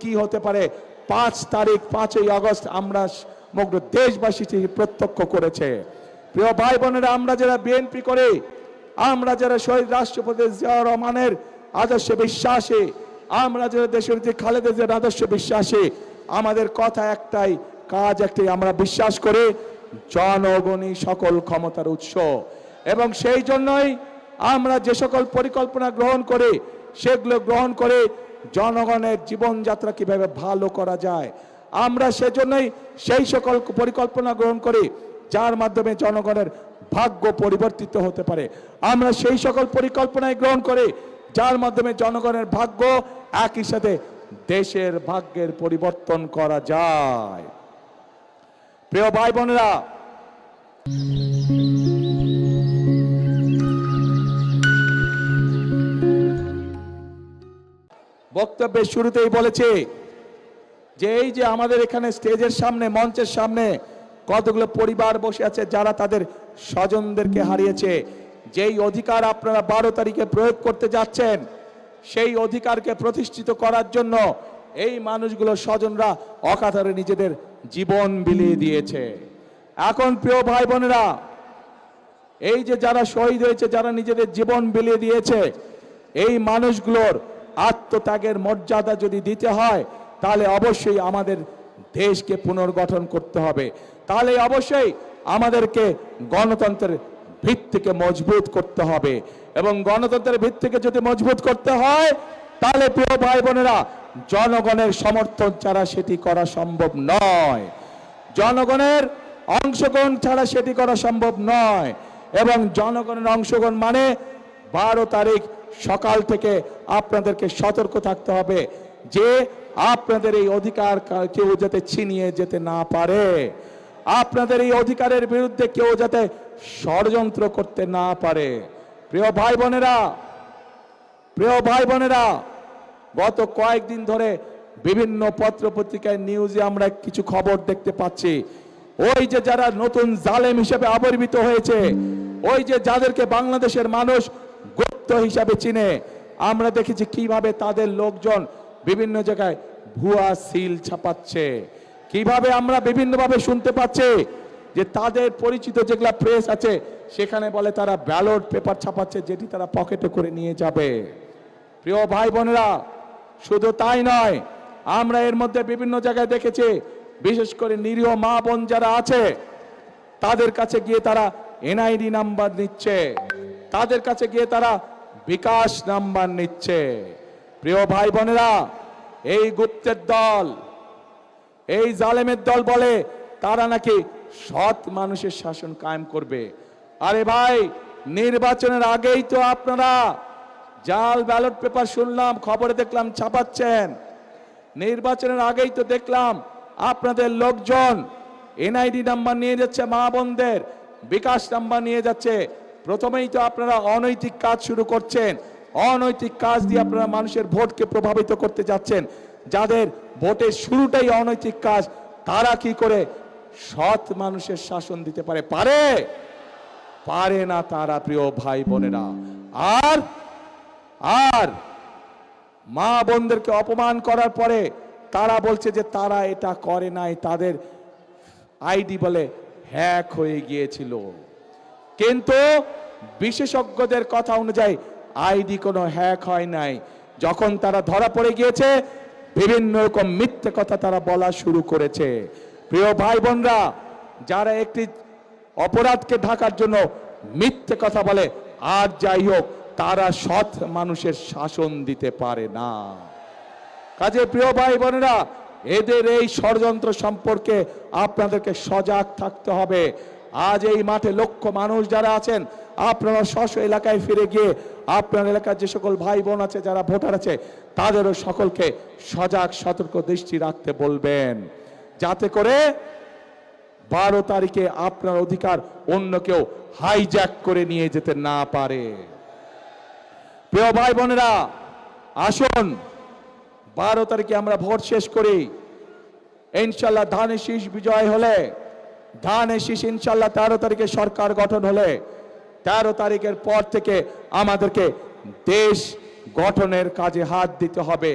কি হতে পারে 5 তারিখ 5ই আগস্ট আমরা সমগ্র দেশবাসী প্রত্যক্ষ করেছে। প্রিয় ভাই বোনেরা, আমরা যারা বিএনপি করে, আমরা যারা শহীদ রাষ্ট্রপতি জিয়াউর রহমানের আদর্শে বিশ্বাসী, আমরা যারা দেশনেত্রী খালেদা জিয়ার আদর্শে বিশ্বাসী, আমাদের কথা একটাই, কাজ একটাই, আমরা বিশ্বাস করি জনগণই সকল ক্ষমতার উৎস। এবং সেই জন্যই আমরা যে সকল পরিকল্পনা গ্রহণ করি, সেগুলো গ্রহণ করে জনগণের জীবনযাত্রা কিভাবে ভালো করা যায়, আমরা সেজন্যই সেই সকল পরিকল্পনা গ্রহণ করি যার মাধ্যমে জনগণের ভাগ্য পরিবর্তিত হতে পারে। আমরা সেই সকল পরিকল্পনায় গ্রহণ করি যার মাধ্যমে জনগণের ভাগ্য একই সাথে দেশের ভাগ্যের পরিবর্তন করা যায়। প্রিয় ভাই বোনেরা, বক্তব্যের শুরুতেই বলেছে যে এই যে আমাদের এখানে স্টেজের সামনে, মঞ্চের সামনে কতগুলো পরিবার বসে আছে যারা তাদের স্বজনদেরকে হারিয়েছে। যেই অধিকার আপনারা 12 তারিখে প্রয়োগ করতে যাচ্ছেন, সেই অধিকারকে প্রতিষ্ঠিত করার জন্য এই মানুষগুলো স্বজনরা অকাতরে নিজেদের জীবন বিলিয়ে দিয়েছে। এখন প্রিয় ভাই বোনেরা, এই যে যারা শহীদ হয়েছে, যারা নিজেদের জীবন বিলিয়ে দিয়েছে, এই মানুষগুলোর আত্মত্যাগের মর্যাদা যদি দিতে হয়, তাহলে অবশ্যই আমাদের দেশকে পুনর্গঠন করতে হবে। তাহলে অবশ্যই আমাদেরকে গণতন্ত্রের ভিত্তিকে মজবুত করতে হবে। এবং গণতন্ত্রের ভিত্তিকে যদি মজবুত করতে হয়, তাহলে প্রিয় ভাই বোনেরা, জনগণের সমর্থন ছাড়া সেটি করা সম্ভব নয়, জনগণের অংশগ্রহণ ছাড়া সেটি করা সম্ভব নয়। এবং জনগণের অংশগ্রহণ মানে 12 তারিখ সকাল থেকে আপনাদেরকে সতর্ক থাকতে হবে যে আপনাদের এই অধিকার কেউ যাতে ছিনিয়ে যেতে না পারে, আপনাদের এই অধিকারের বিরুদ্ধে কেউ যাতে ষড়যন্ত্র করতে না পারে। প্রিয় ভাই বোনেরা, গত কয়েকদিন ধরে বিভিন্ন পত্র পত্রিকায় নিউজে আমরা কিছু খবর দেখতে পাচ্ছি। ওই যে যারা নতুন জালেম হিসেবে আবির্ভূত হয়েছে, ওই যে যাদেরকে বাংলাদেশের মানুষ গুপ্ত হিসাবে চিনে, আমরা দেখেছি কিভাবে তাদের লোকজন বিভিন্ন জায়গায় ভুয়া সিল ছাপাচ্ছে, কিভাবে আমরা বিভিন্নভাবে শুনতে পাচ্ছি যে তাদের পরিচিত যেগুলা প্রেস আছে সেখানে বলে তারা ব্যালট পেপার ছাপাচ্ছে, যেটি তারা পকেটে করে নিয়ে যাবে। প্রিয় ভাই বোনেরা, শুধু তাই নয়, আমরা এর মধ্যে বিভিন্ন জায়গায় দেখেছি, বিশেষ করে নিরীহ মা বোন যারা আছে তাদের কাছে গিয়ে তারা এনআইডি নাম্বার নিচ্ছে, তাদের কাছে গিয়ে তারা বিকাশ নাম্বার নিচ্ছে। প্রিয় ভাই বোনেরা, এই গুপ্তের দল, এই জালেমের দল বলে তারা নাকি সৎ মানুষের শাসন কায়েম করবে। আরে ভাই, নির্বাচনের আগেই তো আপনারা জাল ব্যালট পেপার শুনলাম, খবরে দেখলাম ছাপাচ্ছেন। নির্বাচনের আগেই তো দেখলাম আপনাদের লোকজন এনআইডি নাম্বার নিয়ে যাচ্ছে, মা বোনদের বিকাশ নাম্বার নিয়ে যাচ্ছে। প্রথমেই তো আপনারা অনৈতিক কাজ শুরু করছেন, অনৈতিক কাজ দিয়ে আপনারা মানুষের ভোটকে প্রভাবিত করতে যাচ্ছেন। যাদের ভোটের শুরুটাই অনৈতিক কাজ, তারা কি করে সৎ মানুষের শাসন দিতে পারে? পারে না তারা। প্রিয় ভাই বোনেরা, আর মা বোনদেরকে অপমান করার পরে তারা বলছে যে তারা এটা করে নাই, তাদের আইডি বলে হ্যাক হয়ে গিয়েছিল। কিন্তু বিশেষজ্ঞদের কথা অনুযায়ী আইডি কোনো হ্যাক হয় নাই। যখন তারা ধরা পড়ে গিয়েছে, বিভিন্ন রকম মিথ্যে কথা তারা বলা শুরু করেছে। প্রিয় ভাই বোনরা, যারা একটি অপরাধকে ঢাকার জন্য মিথ্যে কথা বলে, আর যাই হোক, তারা সৎ মানুষের শাসন দিতে পারে না। কাজে প্রিয় ভাই বোনেরা, এদের এই ষড়যন্ত্র সম্পর্কে আপনাদেরকে সজাগ থাকতে হবে। আজ এই মাঠে লক্ষ মানুষ যারা আছেন, আপনারা স্ব এলাকায় ফিরে গিয়ে আপনার এলাকার যে সকল ভাই বোন আছে, যারা ভোটার আছে, তাদেরও সকলকে সজাগ সতর্ক দৃষ্টি রাখতে বলবেন, যাতে করে 12 তারিখে আপনার অধিকার অন্য কেউ হাইজ্যাক করে নিয়ে যেতে না পারে। প্রিয় ভাই বোনেরা, আসুন 12 তারিখে আমরা ভোট শেষ করি। ইনশাল্লাহ ধানের শীষ বিজয় হলে, ধানের শীষ ইনশাল্লাহ 13 তারিখে সরকার গঠন হলে, 13 তারিখের পর থেকে আমাদেরকে দেশ গঠনের কাজে হাত দিতে হবে।